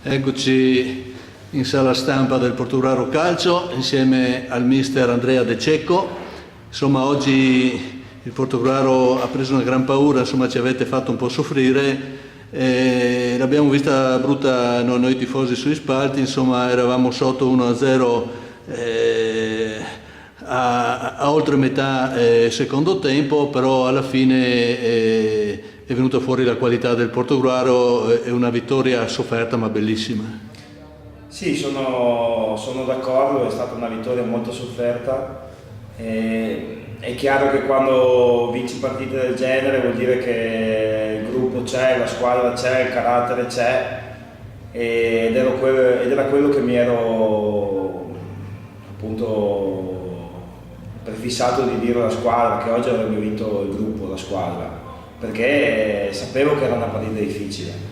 Eccoci in sala stampa del Portogruaro Calcio insieme al mister Andrea De Cecco. Insomma, oggi il Portogruaro ha preso una gran paura, insomma ci avete fatto un po' soffrire, l'abbiamo vista brutta noi tifosi sugli spalti, insomma eravamo sotto 1-0 a oltre metà secondo tempo, però alla fine è venuta fuori la qualità del Portogruaro, è una vittoria sofferta ma bellissima. Sì, sono d'accordo, è stata una vittoria molto sofferta. È chiaro che quando vinci partite del genere vuol dire che il gruppo c'è, la squadra c'è, il carattere c'è, ed era quello che mi ero appunto prefissato di dire alla squadra, che oggi avrebbe vinto il gruppo, la squadra, perché sapevo che era una partita difficile.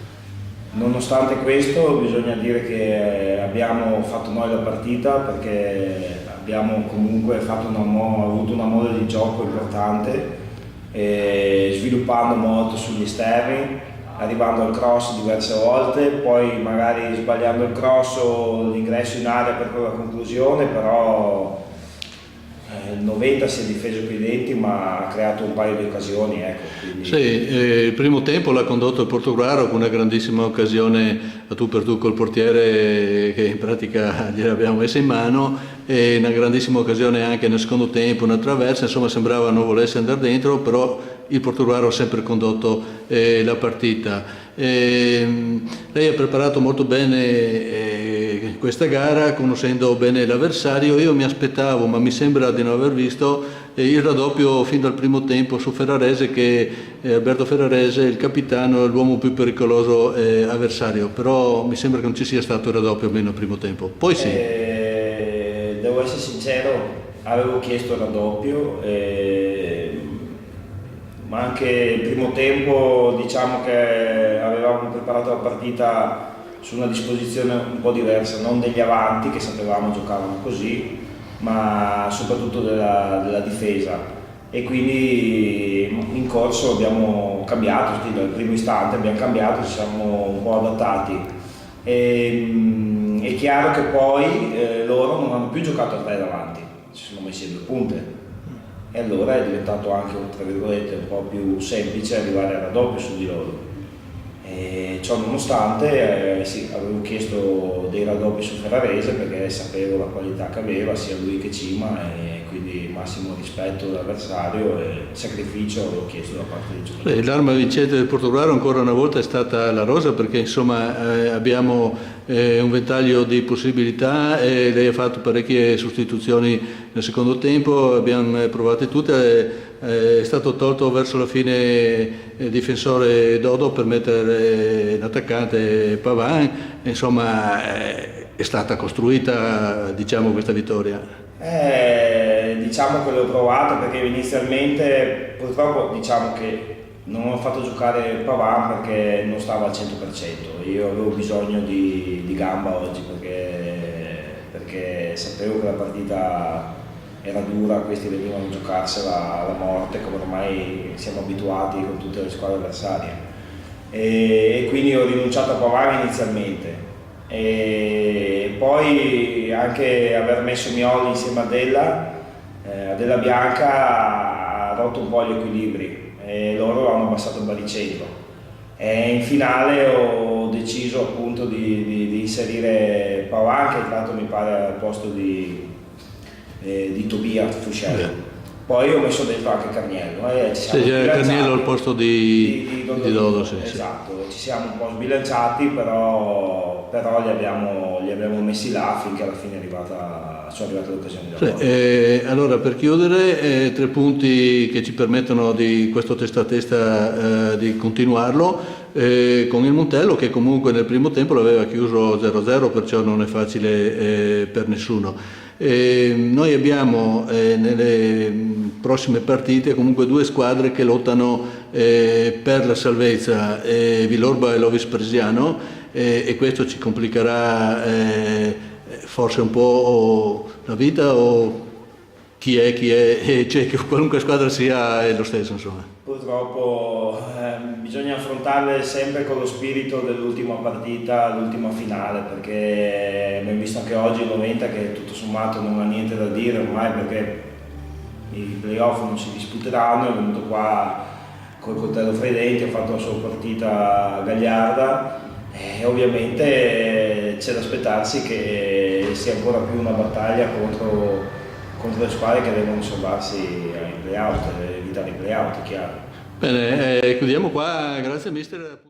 Nonostante questo bisogna dire che abbiamo fatto noi la partita, perché abbiamo comunque avuto una mole di gioco importante, sviluppando molto sugli esterni, arrivando al cross diverse volte, poi magari sbagliando il cross o l'ingresso in area per quella conclusione, però il 90 si è difeso coi denti, ma ha creato un paio di occasioni. Ecco, quindi... Sì, il primo tempo l'ha condotto il Portogruaro con una grandissima occasione a tu per tu col portiere che in pratica gliel'abbiamo messa in mano, e una grandissima occasione anche nel secondo tempo, una traversa, insomma sembrava non volesse andare dentro, però il Portogruaro ha sempre condotto la partita. Lei ha preparato molto bene questa gara, conoscendo bene l'avversario. Io mi aspettavo, ma mi sembra di non aver visto il raddoppio fin dal primo tempo su Ferrarese, che Alberto Ferrarese, il capitano, è l'uomo più pericoloso avversario, però mi sembra che non ci sia stato il raddoppio almeno al primo tempo. Poi sì. Devo essere sincero, avevo chiesto il raddoppio, ma anche il primo tempo diciamo che avevamo preparato la partita su una disposizione un po' diversa, non degli avanti che sapevamo giocavano così, ma soprattutto della difesa, e quindi in corso abbiamo cambiato, dal primo istante abbiamo cambiato, ci siamo un po' adattati. È chiaro che poi loro non hanno più giocato a tre davanti, si sono messi a due punte, e allora è diventato anche tra virgolette un po' più semplice arrivare al raddoppio su di loro. Ciò nonostante sì, avevo chiesto dei raddoppi su Ferrarese perché sapevo la qualità che aveva sia lui che Cima, e quindi massimo rispetto all'avversario e sacrificio avevo chiesto da parte dei giocatori. L'arma vincente del Portogruaro ancora una volta è stata la rosa, perché insomma abbiamo un ventaglio di possibilità, e lei ha fatto parecchie sostituzioni nel secondo tempo, abbiamo provate tutte. È stato tolto verso la fine il difensore Dodo per mettere l'attaccante Paván, insomma è stata costruita, diciamo, questa vittoria. Diciamo che l'ho provata perché inizialmente purtroppo diciamo che non ho fatto giocare Paván perché non stava al 100%, io avevo bisogno di gamba oggi perché sapevo che la partita era dura, questi venivano a giocarsela alla morte come ormai siamo abituati con tutte le squadre avversarie, e quindi ho rinunciato a Paván inizialmente, e poi anche aver messo Mioli insieme a Della Bianca ha rotto un po' gli equilibri e loro hanno abbassato il baricentro, e in finale ho deciso appunto di inserire Paván, che è entrato mi pare al posto di Tobia Fuscello. Poi ho messo dentro anche Carniello. Carniello al posto di Dodo. Sì, esatto, ci siamo un po' sbilanciati, però li abbiamo messi là finché alla fine sono arrivate le occasioni. Allora, per chiudere, 3 punti che ci permettono di questo testa a testa di continuarlo, con il Montello, che comunque nel primo tempo l'aveva chiuso 0-0, perciò non è facile per nessuno. Noi abbiamo nelle prossime partite comunque 2 squadre che lottano per la salvezza, Villorba e Lovis Presiano, e questo ci complicherà forse un po' la vita, o chi è, e cioè, che qualunque squadra sia è lo stesso, insomma. Purtroppo bisogna affrontarle sempre con lo spirito dell'ultima partita, l'ultima finale, perché abbiamo visto anche oggi il 90 che tutto sommato non ha niente da dire ormai, perché i playoff non si disputeranno, è venuto qua col coltello fra i denti, ha fatto la sua partita gagliarda e ovviamente c'è da aspettarsi che sia ancora più una battaglia contro le squadre che devono salvarsi ai playout, evitare i playout, è chiaro. Bene, chiudiamo qua, grazie mister.